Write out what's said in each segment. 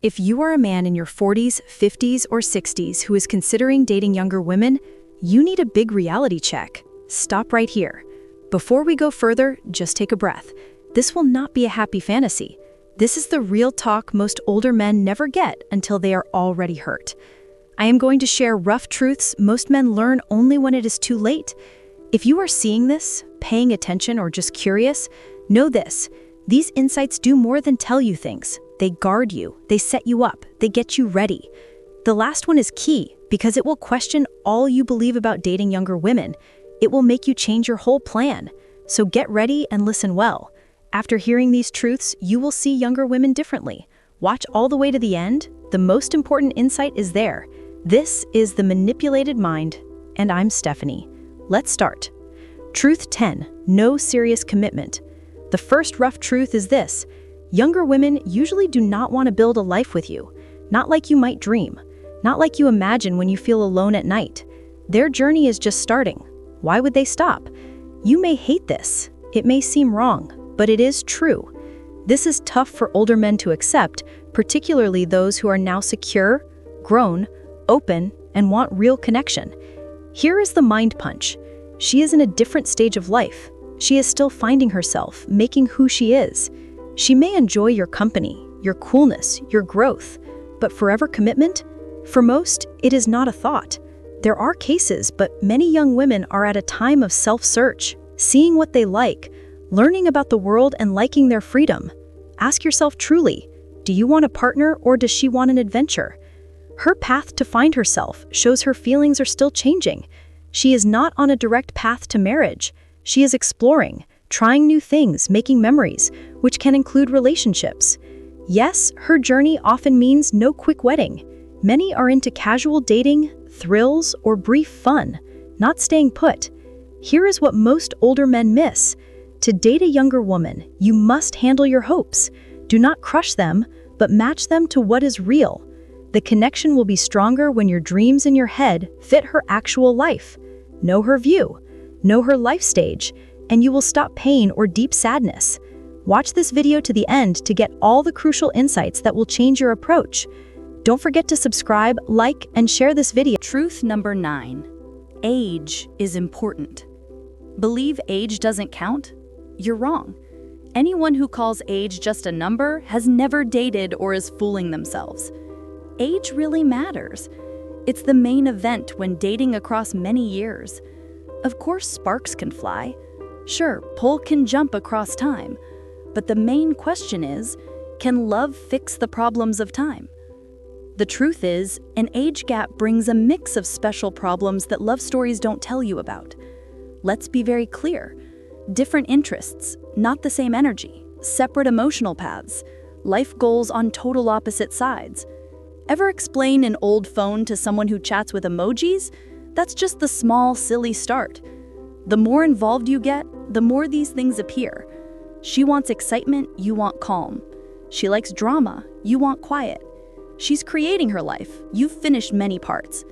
If you are a man in your 40s, 50s, or 60s who is considering dating younger women, you need a big reality check. Stop right here. Before we go further, just take a breath. This will not be a happy fantasy. This is the real talk most older men never get until they are already hurt. I am going to share rough truths most men learn only when it is too late. If you are seeing this, paying attention, or just curious, know this. These insights do more than tell you things. They guard you, they set you up, they get you ready. The last one is key because it will question all you believe about dating younger women. It will make you change your whole plan. So get ready and listen well. After hearing these truths, you will see younger women differently. Watch all the way to the end. The most important insight is there. This is The Manipulated Mind, and I'm Stephanie. Let's start. Truth 10, no serious commitment. The first rough truth is this. Younger women usually do not want to build a life with you. Not like you might dream. Not like you imagine when you feel alone at night. Their journey is just starting. Why would they stop? You may hate this. It may seem wrong, but it is true. This is tough for older men to accept, particularly those who are now secure, grown, open, and want real connection. Here is the mind punch. She is in a different stage of life. She is still finding herself, making who she is. She may enjoy your company, your coolness, your growth, but forever commitment? For most, it is not a thought. There are cases, but many young women are at a time of self-search, seeing what they like, learning about the world and liking their freedom. Ask yourself truly, do you want a partner or does she want an adventure? Her path to find herself shows her feelings are still changing. She is not on a direct path to marriage. She is exploring, trying new things, making memories, which can include relationships. Yes, her journey often means no quick wedding. Many are into casual dating, thrills, or brief fun, not staying put. Here is what most older men miss. To date a younger woman, you must handle your hopes. Do not crush them, but match them to what is real. The connection will be stronger when your dreams in your head fit her actual life. Know her view, know her life stage, and you will stop pain or deep sadness. Watch this video to the end to get all the crucial insights that will change your approach. Don't forget to subscribe, like, and share this video. Truth number 9. Age is important. Believe age doesn't count? You're wrong. Anyone who calls age just a number has never dated or is fooling themselves. Age really matters. It's the main event when dating across many years. Of course, sparks can fly. Sure, pole can jump across time. But the main question is, can love fix the problems of time? The truth is, an age gap brings a mix of special problems that love stories don't tell you about. Let's be very clear. Different interests, not the same energy, separate emotional paths, life goals on total opposite sides. Ever explain an old phone to someone who chats with emojis? That's just the small, silly start. The more involved you get, the more these things appear. She wants excitement, you want calm. She likes drama, you want quiet. She's creating her life, you've finished many parts.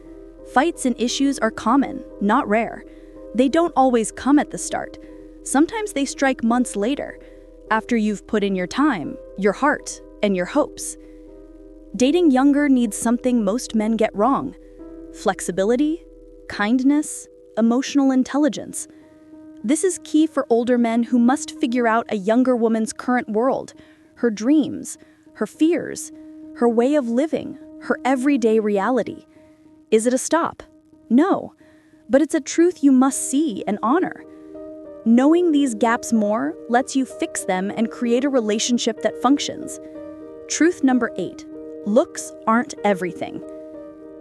Fights and issues are common, not rare. They don't always come at the start. Sometimes they strike months later, after you've put in your time, your heart, and your hopes. Dating younger needs something most men get wrong: flexibility, kindness, emotional intelligence. This is key for older men who must figure out a younger woman's current world, her dreams, her fears, her way of living, her everyday reality. Is it a stop? No, but it's a truth you must see and honor. Knowing these gaps more lets you fix them and create a relationship that functions. Truth number 8. Looks aren't everything.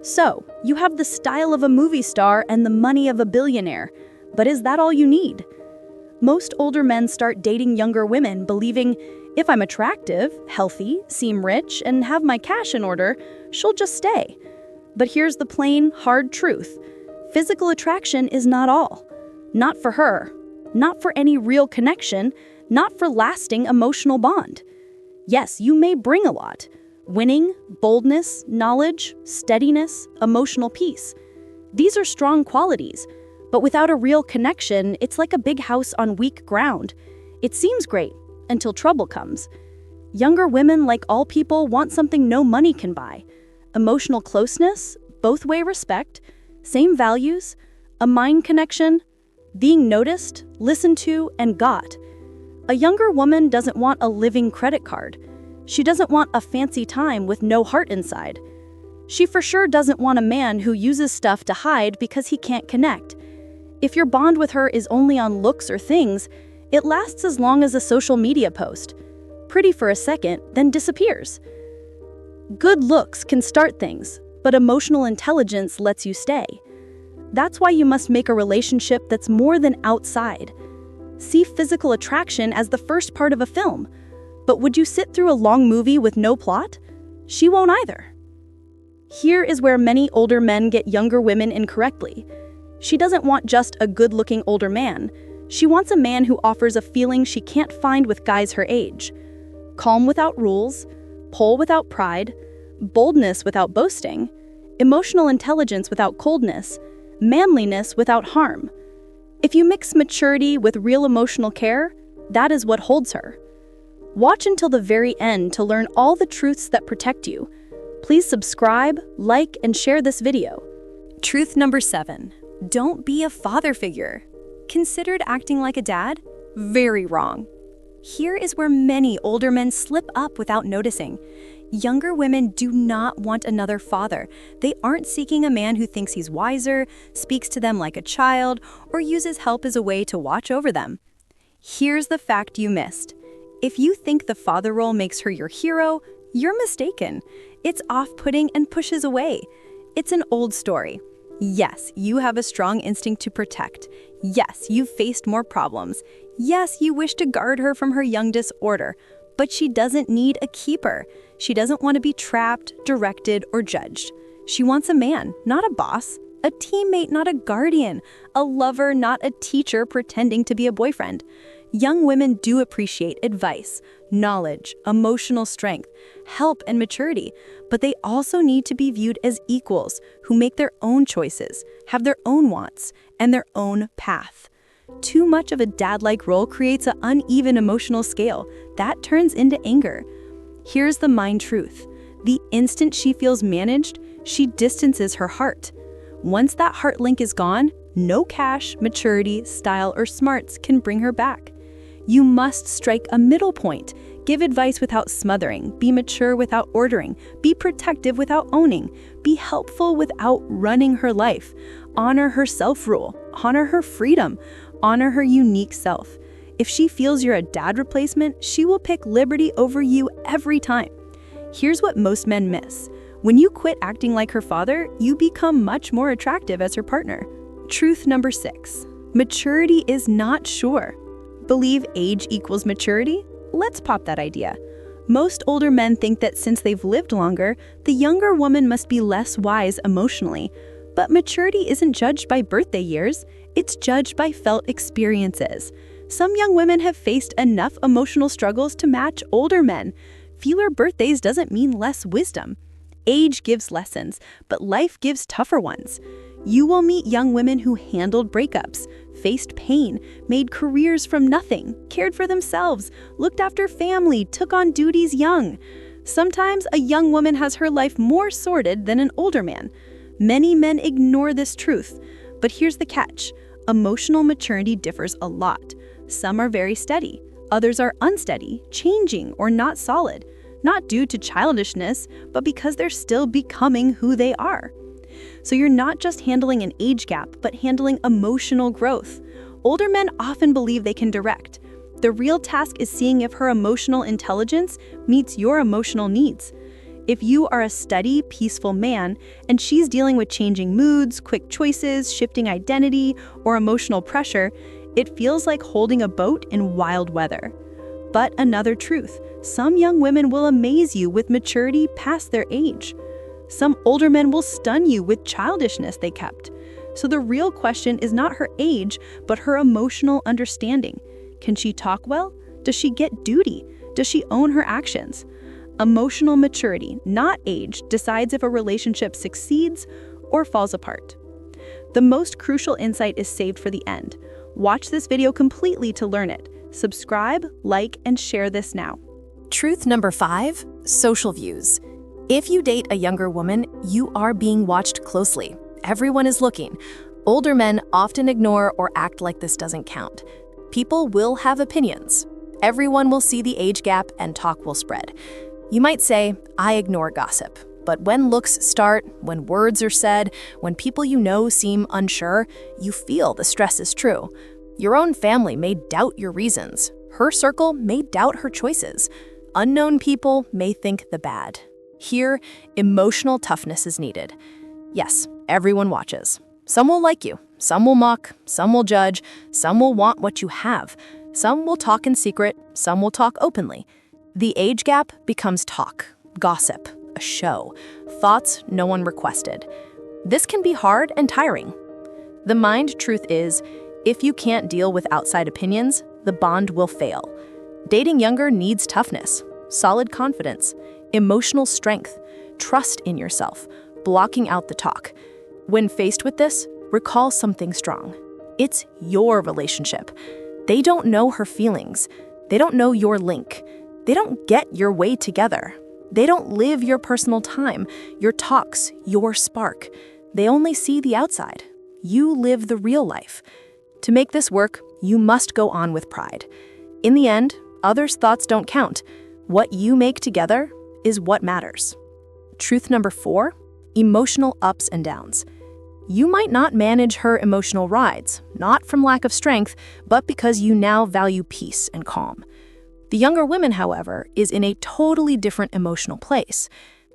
So, you have the style of a movie star and the money of a billionaire, but is that all you need? Most older men start dating younger women believing, if I'm attractive, healthy, seem rich, and have my cash in order, she'll just stay. But here's the plain, hard truth. Physical attraction is not all. Not for her. Not for any real connection. Not for lasting emotional bond. Yes, you may bring a lot. Winning, boldness, knowledge, steadiness, emotional peace. These are strong qualities, but without a real connection, it's like a big house on weak ground. It seems great until trouble comes. Younger women, like all people, want something no money can buy. Emotional closeness, both-way respect, same values, a mind connection, being noticed, listened to, and got. A younger woman doesn't want a living credit card. She doesn't want a fancy time with no heart inside. She for sure doesn't want a man who uses stuff to hide because he can't connect. If your bond with her is only on looks or things, it lasts as long as a social media post. Pretty for a second, then disappears. Good looks can start things, but emotional intelligence lets you stay. That's why you must make a relationship that's more than outside. See physical attraction as the first part of a film. But would you sit through a long movie with no plot? She won't either. Here is where many older men get younger women incorrectly. She doesn't want just a good-looking older man. She wants a man who offers a feeling she can't find with guys her age. Calm without rules, pull without pride, boldness without boasting, emotional intelligence without coldness, manliness without harm. If you mix maturity with real emotional care, that is what holds her. Watch until the very end to learn all the truths that protect you. Please subscribe, like, and share this video. Truth number 7. Don't be a father figure. Considered acting like a dad? Very wrong. Here is where many older men slip up without noticing. Younger women do not want another father. They aren't seeking a man who thinks he's wiser, speaks to them like a child, or uses help as a way to watch over them. Here's the fact you missed. If you think the father role makes her your hero, you're mistaken. It's off-putting and pushes away. It's an old story. Yes, you have a strong instinct to protect. Yes, you've faced more problems. Yes, you wish to guard her from her young disorder. But she doesn't need a keeper. She doesn't want to be trapped, directed, or judged. She wants a man, not a boss, a teammate, not a guardian, a lover, not a teacher pretending to be a boyfriend. Young women do appreciate advice, knowledge, emotional strength, help, and maturity, but they also need to be viewed as equals who make their own choices, have their own wants, and their own path. Too much of a dad-like role creates an uneven emotional scale that turns into anger. Here's the mind truth. The instant she feels managed, she distances her heart. Once that heart link is gone, no cash, maturity, style, or smarts can bring her back. You must strike a middle point. Give advice without smothering. Be mature without ordering. Be protective without owning. Be helpful without running her life. Honor her self-rule. Honor her freedom. Honor her unique self. If she feels you're a dad replacement, she will pick liberty over you every time. Here's what most men miss. When you quit acting like her father, you become much more attractive as her partner. Truth number 6. Maturity is not sure. Believe age equals maturity? Let's pop that idea. Most older men think that since they've lived longer, the younger woman must be less wise emotionally. But maturity isn't judged by birthday years, it's judged by felt experiences. Some young women have faced enough emotional struggles to match older men. Fewer birthdays doesn't mean less wisdom. Age gives lessons, but life gives tougher ones. You will meet young women who handled breakups, faced pain, made careers from nothing, cared for themselves, looked after family, took on duties young. Sometimes a young woman has her life more sorted than an older man. Many men ignore this truth, but here's the catch. Emotional maturity differs a lot. Some are very steady, others are unsteady, changing, or not solid, not due to childishness, but because they're still becoming who they are. So you're not just handling an age gap, but handling emotional growth. Older men often believe they can direct. The real task is seeing if her emotional intelligence meets your emotional needs. If you are a steady, peaceful man, and she's dealing with changing moods, quick choices, shifting identity, or emotional pressure, it feels like holding a boat in wild weather. But another truth, some young women will amaze you with maturity past their age. Some older men will stun you with childishness they kept. So the real question is not her age, but her emotional understanding. Can she talk well? Does she get duty? Does she own her actions? Emotional maturity, not age, decides if a relationship succeeds or falls apart. The most crucial insight is saved for the end. Watch this video completely to learn it. Subscribe, like, and share this now. Truth number 5, social views. If you date a younger woman, you are being watched closely. Everyone is looking. Older men often ignore or act like this doesn't count. People will have opinions. Everyone will see the age gap and talk will spread. You might say, I ignore gossip. But when looks start, when words are said, when people you know seem unsure, you feel the stress is true. Your own family may doubt your reasons. Her circle may doubt her choices. Unknown people may think the bad. Here, emotional toughness is needed. Yes, everyone watches. Some will like you, some will mock, some will judge, some will want what you have. Some will talk in secret, some will talk openly. The age gap becomes talk, gossip, a show, thoughts no one requested. This can be hard and tiring. The mind truth is, if you can't deal with outside opinions, the bond will fail. Dating younger needs toughness, solid confidence, emotional strength, trust in yourself, blocking out the talk. When faced with this, recall something strong. It's your relationship. They don't know her feelings. They don't know your link. They don't get your way together. They don't live your personal time, your talks, your spark. They only see the outside. You live the real life. To make this work, you must go on with pride. In the end, others' thoughts don't count. What you make together is what matters. Truth number 4, emotional ups and downs. You might not manage her emotional rides, not from lack of strength, but because you now value peace and calm. The younger woman, however, is in a totally different emotional place.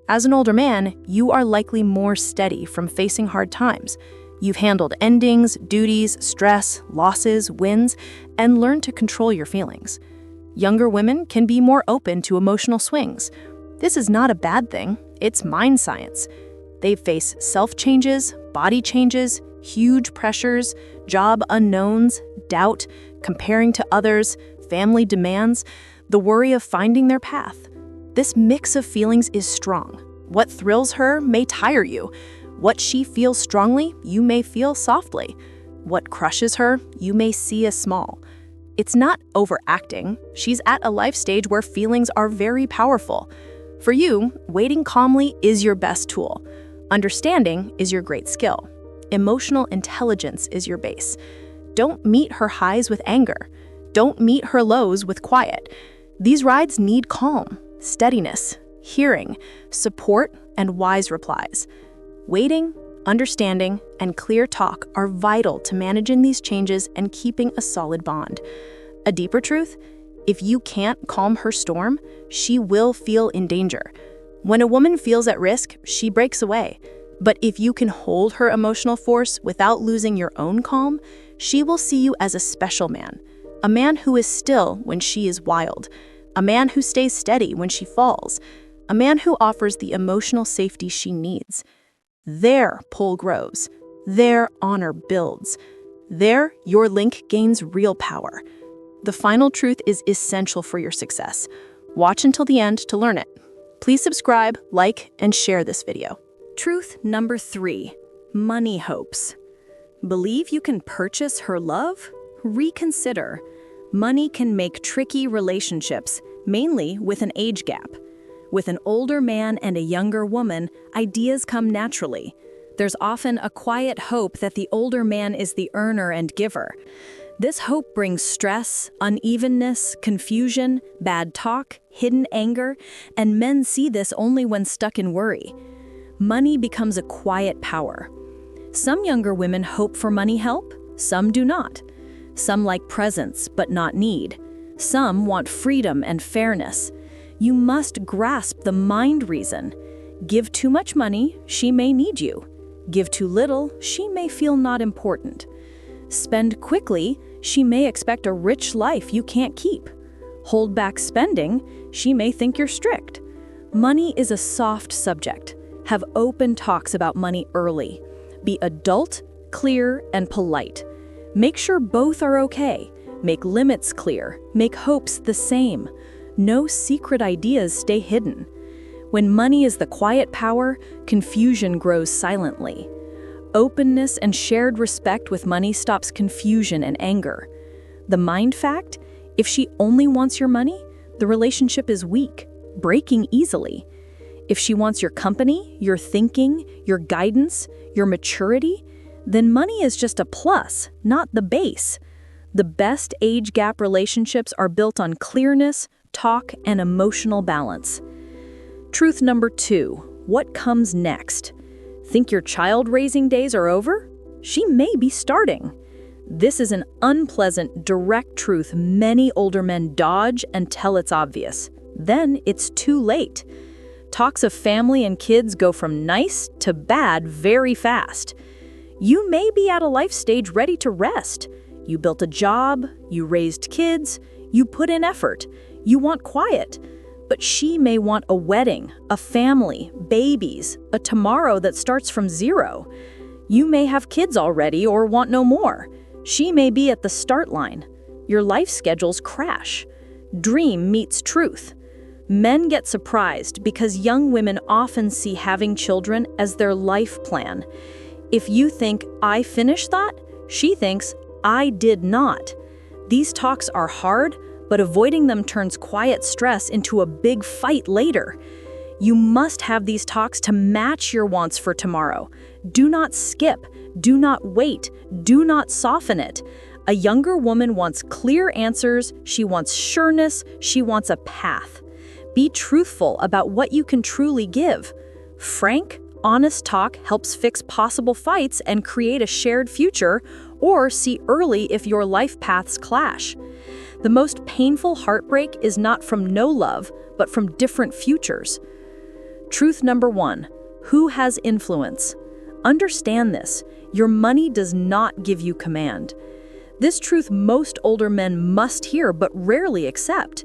As an older man, you are likely more steady from facing hard times. You've handled endings, duties, stress, losses, wins, and learned to control your feelings. Younger women can be more open to emotional swings. This is not a bad thing, it's mind science. They face self-changes, body changes, huge pressures, job unknowns, doubt, comparing to others, family demands, the worry of finding their path. This mix of feelings is strong. What thrills her may tire you. What she feels strongly, you may feel softly. What crushes her, you may see as small. It's not overacting. She's at a life stage where feelings are very powerful. For you, waiting calmly is your best tool. Understanding is your great skill. Emotional intelligence is your base. Don't meet her highs with anger. Don't meet her lows with quiet. These rides need calm, steadiness, hearing, support, and wise replies. Waiting, understanding, and clear talk are vital to managing these changes and keeping a solid bond. A deeper truth, if you can't calm her storm, she will feel in danger. When a woman feels at risk, she breaks away. But if you can hold her emotional force without losing your own calm, she will see you as a special man. A man who is still when she is wild. A man who stays steady when she falls. A man who offers the emotional safety she needs. There, pull grows. There, honor builds. There, your link gains real power. The final truth is essential for your success. Watch until the end to learn it. Please subscribe, like, and share this video. Truth number 3, money hopes. Believe you can purchase her love? Reconsider. Money can make tricky relationships, mainly with an age gap. With an older man and a younger woman, ideas come naturally. There's often a quiet hope that the older man is the earner and giver. This hope brings stress, unevenness, confusion, bad talk, hidden anger, and men see this only when stuck in worry. Money becomes a quiet power. Some younger women hope for money help, some do not. Some like presents, but not need. Some want freedom and fairness. You must grasp the mind reason. Give too much money, she may need you. Give too little, she may feel not important. Spend quickly, she may expect a rich life you can't keep. Hold back spending, she may think you're strict. Money is a soft subject. Have open talks about money early. Be adult, clear, and polite. Make sure both are okay. Make limits clear. Make hopes the same. No secret ideas stay hidden. When money is the quiet power, confusion grows silently. Openness and shared respect with money stops confusion and anger. The mind fact, if she only wants your money, the relationship is weak, breaking easily. If she wants your company, your thinking, your guidance, your maturity, then money is just a plus, not the base. The best age gap relationships are built on clearness, talk, and emotional balance. Truth number 2, what comes next? Think your child-raising days are over? She may be starting. This is an unpleasant, direct truth many older men dodge until it's obvious. Then it's too late. Talks of family and kids go from nice to bad very fast. You may be at a life stage ready to rest. You built a job, you raised kids, you put in effort, you want quiet. But she may want a wedding, a family, babies, a tomorrow that starts from zero. You may have kids already or want no more. She may be at the start line. Your life schedules crash. Dream meets truth. Men get surprised because young women often see having children as their life plan. If you think, I finished that, she thinks, I did not. These talks are hard, but avoiding them turns quiet stress into a big fight later. You must have these talks to match your wants for tomorrow. Do not skip, do not wait, do not soften it. A younger woman wants clear answers, she wants sureness, she wants a path. Be truthful about what you can truly give. Frank, honest talk helps fix possible fights and create a shared future, or see early if your life paths clash. The most painful heartbreak is not from no love, but from different futures. Truth number 1, who has influence? Understand this, your money does not give you command. This truth most older men must hear but rarely accept.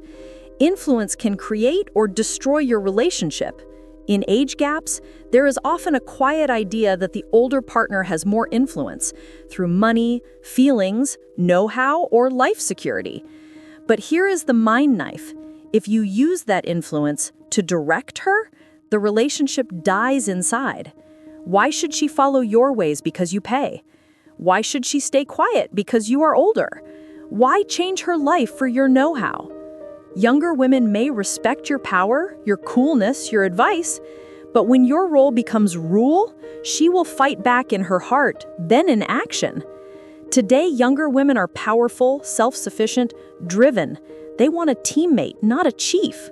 Influence can create or destroy your relationship. In age gaps, there is often a quiet idea that the older partner has more influence through money, feelings, know-how, or life security. But here is the mind knife. If you use that influence to direct her, the relationship dies inside. Why should she follow your ways because you pay? Why should she stay quiet because you are older? Why change her life for your know-how? Younger women may respect your power, your coolness, your advice, but when your role becomes rule, she will fight back in her heart, then in action. Today, younger women are powerful, self-sufficient, driven. They want a teammate, not a chief.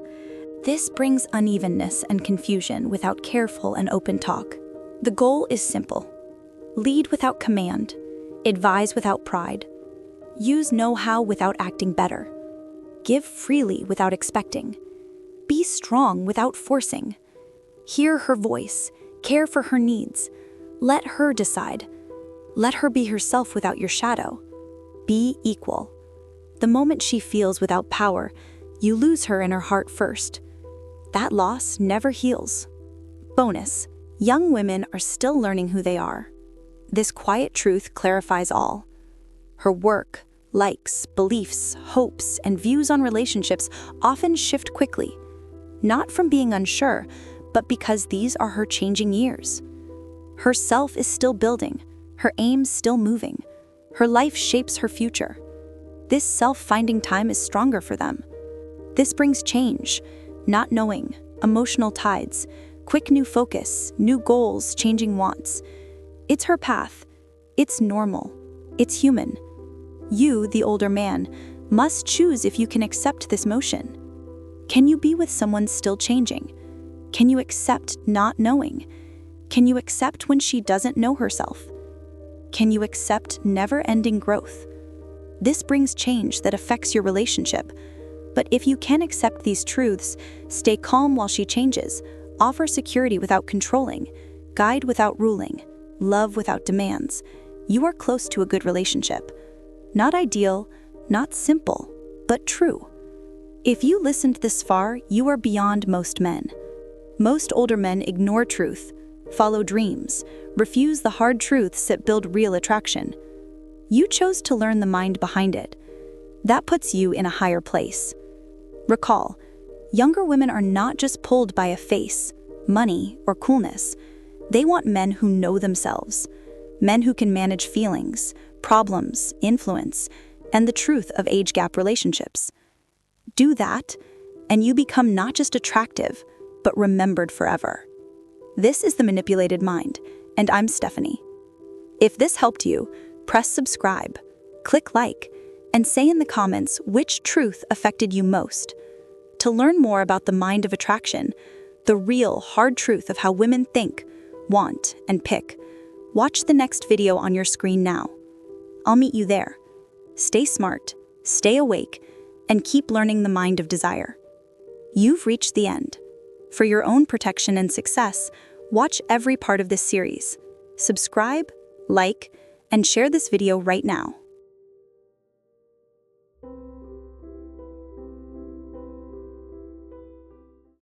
This brings unevenness and confusion without careful and open talk. The goal is simple. Lead without command. Advise without pride. Use know-how without acting better. Give freely without expecting. Be strong without forcing. Hear her voice. Care for her needs. Let her decide. Let her be herself without your shadow. Be equal. The moment she feels without power, you lose her in her heart first. That loss never heals. Bonus, young women are still learning who they are. This quiet truth clarifies all. Her work, likes, beliefs, hopes, and views on relationships often shift quickly, not from being unsure, but because these are her changing years. Her self is still building, her aims still moving, her life shapes her future. This self-finding time is stronger for them. This brings change, not knowing, emotional tides, quick new focus, new goals, changing wants. It's her path. It's normal. It's human. You, the older man, must choose if you can accept this motion. Can you be with someone still changing? Can you accept not knowing? Can you accept when she doesn't know herself? Can you accept never-ending growth? This brings change that affects your relationship. But if you can accept these truths, stay calm while she changes, offer security without controlling, guide without ruling, love without demands, you are close to a good relationship. Not ideal, not simple, but true. If you listened this far, you are beyond most men. Most older men ignore truth, follow dreams, refuse the hard truths that build real attraction. You chose to learn the mind behind it. That puts you in a higher place. Recall, younger women are not just pulled by a face, money, or coolness. They want men who know themselves, men who can manage feelings, problems, influence, and the truth of age gap relationships. Do that, and you become not just attractive, but remembered forever. This is The Manipulated Mind, and I'm Stephanie. If this helped you, press subscribe, click like, and say in the comments which truth affected you most. To learn more about the mind of attraction, the real, hard truth of how women think, want, and pick, watch the next video on your screen now. I'll meet you there. Stay smart, stay awake, and keep learning the mind of desire. You've reached the end. For your own protection and success, watch every part of this series. Subscribe, like, and share this video right now.